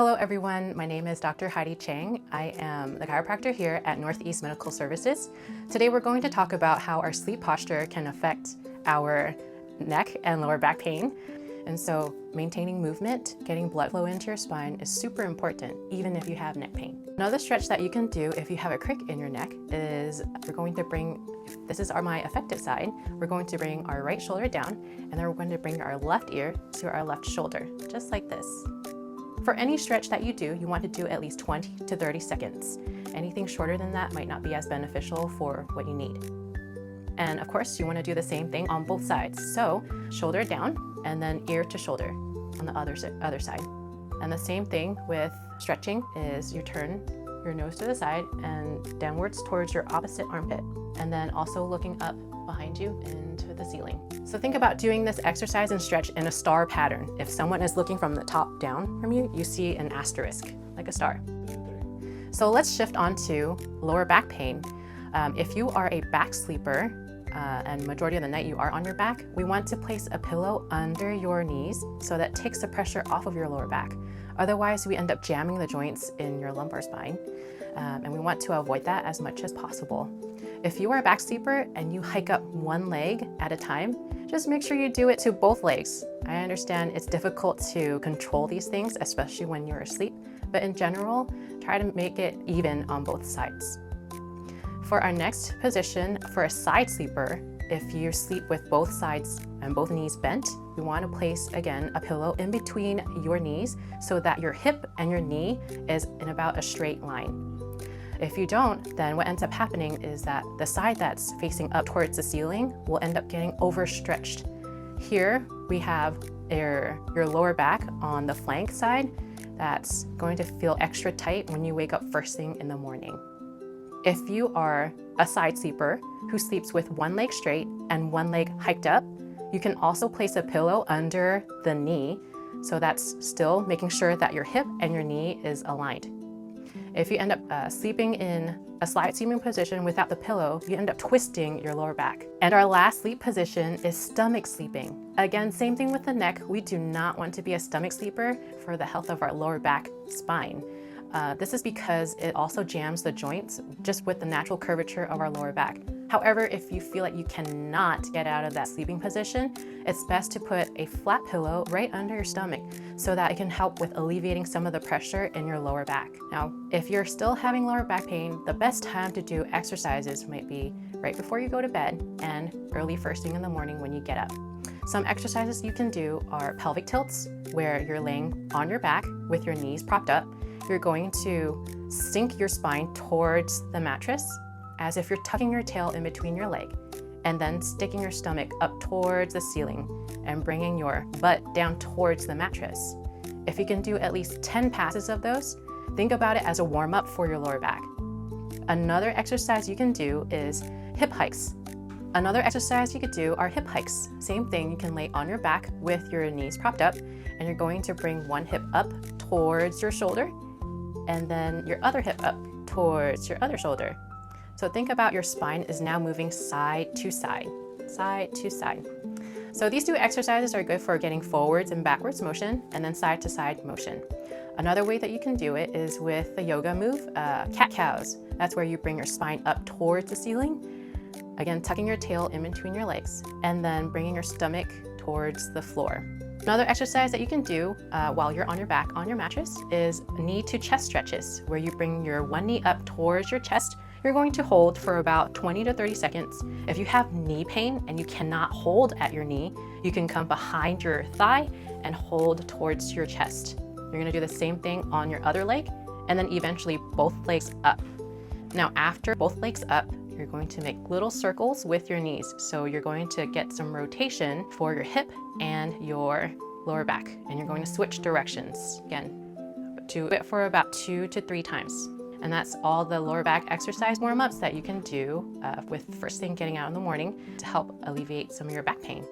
Hello everyone, my name is Dr. Heidi Cheng. I am the chiropractor here at Northeast Medical Services. Today we're going to talk about how our sleep posture can affect our neck and lower back pain. And so maintaining movement, getting blood flow into your spine is super important, even if you have neck pain. Another stretch that you can do if you have a crick in your neck is we're going to bring, if this is my affected side, we're going to bring our right shoulder down, and then we're going to bring our left ear to our left shoulder, just like this. For any stretch that you do, you want to do at least 20 to 30 seconds. Anything shorter than that might not be as beneficial for what you need. And of course, you want to do the same thing on both sides. So shoulder down and then ear to shoulder on the other side. And the same thing with stretching is you turn your nose to the side and downwards towards your opposite armpit. And then also looking up behind you into the ceiling. So think about doing this exercise and stretch in a star pattern. If someone is looking from the top down from you, you see an asterisk, like a star. So let's shift on to lower back pain. If you are a back sleeper, and majority of the night you are on your back, we want to place a pillow under your knees so that takes the pressure off of your lower back. Otherwise, we end up jamming the joints in your lumbar spine, and we want to avoid that as much as possible. If you are a back sleeper and you hike up one leg at a time, just make sure you do it to both legs. I understand it's difficult to control these things, especially when you're asleep, but in general, try to make it even on both sides. For our next position, for a side sleeper, if you sleep with both sides and both knees bent, we want to place, again, a pillow in between your knees so that your hip and your knee is in about a straight line. If you don't, then what ends up happening is that the side that's facing up towards the ceiling will end up getting overstretched. Here we have your lower back on the flank side that's going to feel extra tight when you wake up first thing in the morning. If you are a side sleeper who sleeps with one leg straight and one leg hiked up, you can also place a pillow under the knee, so that's still making sure that your hip and your knee is aligned. If you end up sleeping in a side sleeping position without the pillow, you end up twisting your lower back. And our last sleep position is stomach sleeping. Again, same thing with the neck. We do not want to be a stomach sleeper for the health of our lower back spine. This is because it also jams the joints just with the natural curvature of our lower back. However, if you feel like you cannot get out of that sleeping position, it's best to put a flat pillow right under your stomach so that it can help with alleviating some of the pressure in your lower back. Now, if you're still having lower back pain, the best time to do exercises might be right before you go to bed and early first thing in the morning when you get up. Some exercises you can do are pelvic tilts, where you're laying on your back with your knees propped up. You're going to sink your spine towards the mattress as if you're tucking your tail in between your leg, and then sticking your stomach up towards the ceiling and bringing your butt down towards the mattress. If you can do at least 10 passes of those, think about it as a warm-up for your lower back. Another exercise you can do is hip hikes. Another exercise you could do are hip hikes. Same thing, you can lay on your back with your knees propped up, and you're going to bring one hip up towards your shoulder, and then your other hip up towards your other shoulder. So think about your spine is now moving side to side, side to side. So these two exercises are good for getting forwards and backwards motion, and then side to side motion. Another way that you can do it is with the yoga move, cat-cows. That's where you bring your spine up towards the ceiling, again, tucking your tail in between your legs, and then bringing your stomach towards the floor. Another exercise that you can do while you're on your back on your mattress is knee to chest stretches, where you bring your one knee up towards your chest. You're going to hold for about 20 to 30 seconds. If you have knee pain and you cannot hold at your knee, you can come behind your thigh and hold towards your chest. You're gonna do the same thing on your other leg, and then eventually both legs up. Now, after both legs up, you're going to make little circles with your knees. So you're going to get some rotation for your hip and your lower back. And you're going to switch directions. Again, do it for about 2 to 3 times. And that's all the lower back exercise warm-ups that you can do with first thing getting out in the morning to help alleviate some of your back pain.